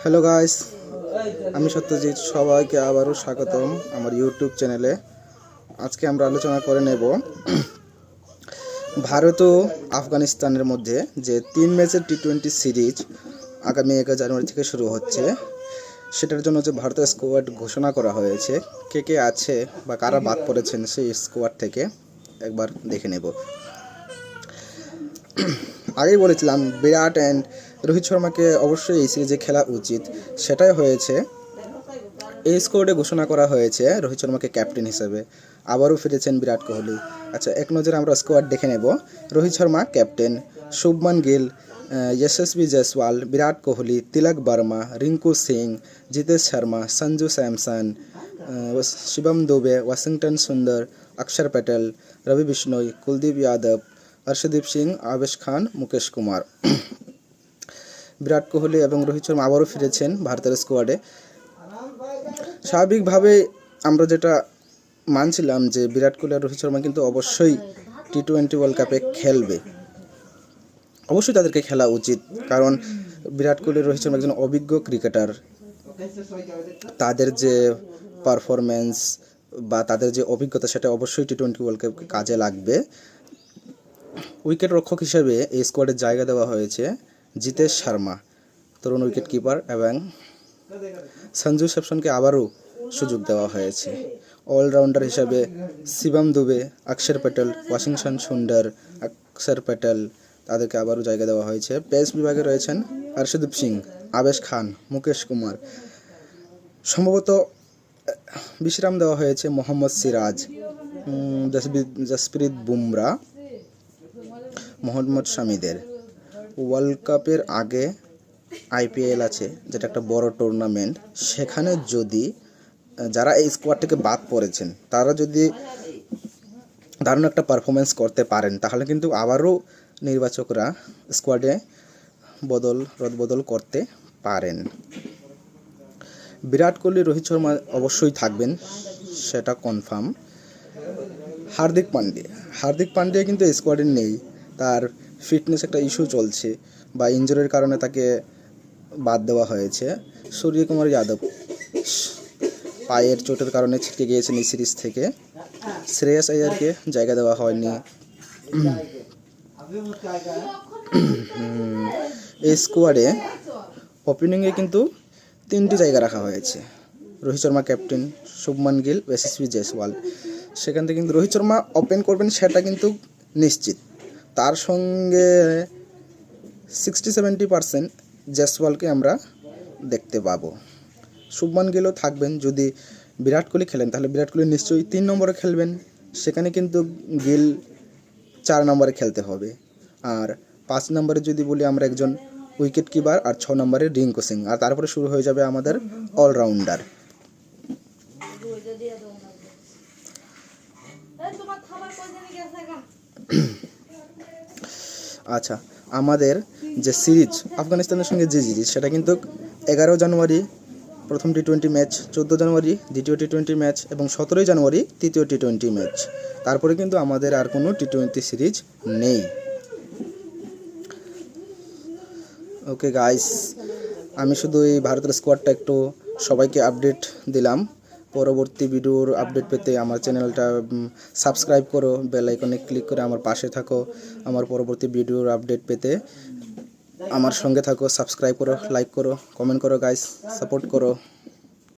Hello guys, আমি সত্যজিৎ। সবাইকে আবারও স্বাগতম আমার ইউটিউব চ্যানেলে। আজকে আমরা আলোচনা করে নেব ভারত ও আফগানিস্তানের মধ্যে যে 3 ম্যাচের টি-20 সিরিজ আগামী 1 জানুয়ারি থেকে শুরু হচ্ছে, সেটার জন্য যে ভারতের স্কোয়াড ঘোষণা করা হয়েছে, কে কে আছে বা কারা বাদ পড়েছেন সেই স্কোয়াড থেকে একবার দেখে নেব। আগেই বলেছিলাম বিরাট অ্যান্ড রোহিত শর্মাকে অবশ্যই এই সিরিজে খেলা উচিত, সেটাই হয়েছে। এই স্কোয়াডে ঘোষণা করা হয়েছে রোহিত শর্মাকে ক্যাপ্টেন হিসেবে। আবারও ফিরেছেন বিরাট কোহলি। আচ্ছা, এক নজরে আমরা স্কোয়াড দেখে নেব। রোহিত শর্মা ক্যাপ্টেন, শুভমান গিল, যশস্বী জয়সওয়াল, বিরাট কোহলি, তিলক বর্মা, রিঙ্কু সিং, জিতেশ শর্মা, সঞ্জু স্যামসন, শিবম দুবে, ওয়াশিংটন সুন্দর, অক্ষর প্যাটেল, রবি বিষ্ণোই, কুলদীপ যাদব, হর্ষদীপ সিং, আবেশ খান, মুকেশ কুমার। বিরাট কোহলি এবং রোহিত শর্মা আবারও ফিরেছেন ভারতের স্কোয়াডে। স্বাভাবিকভাবে আমরা যেটা মানছিলাম যে বিরাট কোহলি আর রোহিত শর্মা কিন্তু অবশ্যই টি-20 ওয়ার্ল্ড কাপে খেলবে, অবশ্যই তাদেরকে খেলা উচিত। কারণ বিরাট কোহলি, রোহিত শর্মা একজন অভিজ্ঞ ক্রিকেটার। তাদের যে পারফরমেন্স বা তাদের যে অভিজ্ঞতা, সেটা অবশ্যই টি-20 ওয়ার্ল্ড কাপে কাজে লাগবে। উইকেট রক্ষক হিসেবে এই স্কোয়াডে জায়গা দেওয়া হয়েছে জিতেশ শর্মা, তরুণ উইকেট কিপার, এবং সঞ্জু স্যামসনকে আবারও সুযোগ দেওয়া হয়েছে। অলরাউন্ডার হিসাবে শিবম দুবে, অক্ষর প্যাটেল, ওয়াশিংটন সুন্দর, অক্ষর প্যাটেল, তাদেরকে আবারও জায়গা দেওয়া হয়েছে। পেস বিভাগে রয়েছেন হর্ষদীপ সিং, আবেশ খান, মুকেশ কুমার। সম্ভবত বিশ্রাম দেওয়া হয়েছে মোহাম্মদ সিরাজ, জসপ্রীত বুমরা, মোহাম্মদ শামিদের। ওয়ার্ল্ড কাপের আগে আইপিএল আছে, যেটা একটা বড় টুর্নামেন্ট। সেখানে যদি যারা এই স্কোয়াড থেকে বাদ পড়েছেন তারা যদি দারুণ একটা পারফরমেন্স করতে পারেন, তাহলে কিন্তু আবারও নির্বাচকরা স্কোয়াডে রদবদল করতে পারেন। বিরাট কোহলি, রোহিত শর্মা অবশ্যই থাকবেন, সেটা কনফার্ম। হার্দিক পান্ডিয়া কিন্তু স্কোয়াডে নেই। তার ফিটনেস একটা ইস্যু চলছে বা ইনজুরির কারণে তাকে বাদ দেওয়া হয়েছে। সূর্যকুমার যাদব পায়ের চোটের কারণে ছিটকে গিয়েছেন এই সিরিজ থেকে। শ্রেয়াস আইয়ারকে জায়গা দেওয়া হয়নি। এই স্কোয়াডে ওপেনিংয়ে কিন্তু 3টি জায়গা রাখা হয়েছে। রোহিত শর্মা ক্যাপ্টেন, শুভমান গিল, যশস্বী জয়সওয়াল। সেখান থেকে কিন্তু রোহিত শর্মা ওপেন করবেন, সেটা কিন্তু নিশ্চিত। তার সঙ্গে 60-70% জয়সওয়ালকে আমরা দেখতে পাবো। শুভমান গিলও থাকবেন। যদি বিরাট কোহলি খেলেন তাহলে বিরাট কোহলি নিশ্চয়ই 3 নম্বরে খেলবেন। সেখানে কিন্তু গিল 4 নম্বরে খেলতে হবে। আর 5 নম্বরে যদি বলি আমরা একজন উইকেট কিপার, আর 6 নম্বরে রিঙ্কু সিং। আর তারপরে শুরু হয়ে যাবে আমাদের অলরাউন্ডার। আচ্ছা, আমাদের যে সিরিজ আফগানিস্তানের সঙ্গে যে সিরিজ, সেটা কিন্তু 11 জানুয়ারি প্রথম টি-20 ম্যাচ, 14 জানুয়ারি দ্বিতীয় টি-20 ম্যাচ এবং 17 জানুয়ারি তৃতীয় টি-20 ম্যাচ। তারপরে কিন্তু আমাদের আর কোনো টি-20 সিরিজ নেই। ওকে গাইস, আমি শুধু এই ভারতের স্কোয়াডটা একটু সবাইকে আপডেট দিলাম। পরবর্তী ভিডিওর আপডেট পেতে আমার চ্যানেলটা সাবস্ক্রাইব করো, বেল আইকনে ক্লিক করে আমার পাশে থাকো। আমার পরবর্তী ভিডিওর আপডেট পেতে আমার সঙ্গে থাকো, সাবস্ক্রাইব করো, লাইক করো, কমেন্ট করো গাইস, সাপোর্ট করো।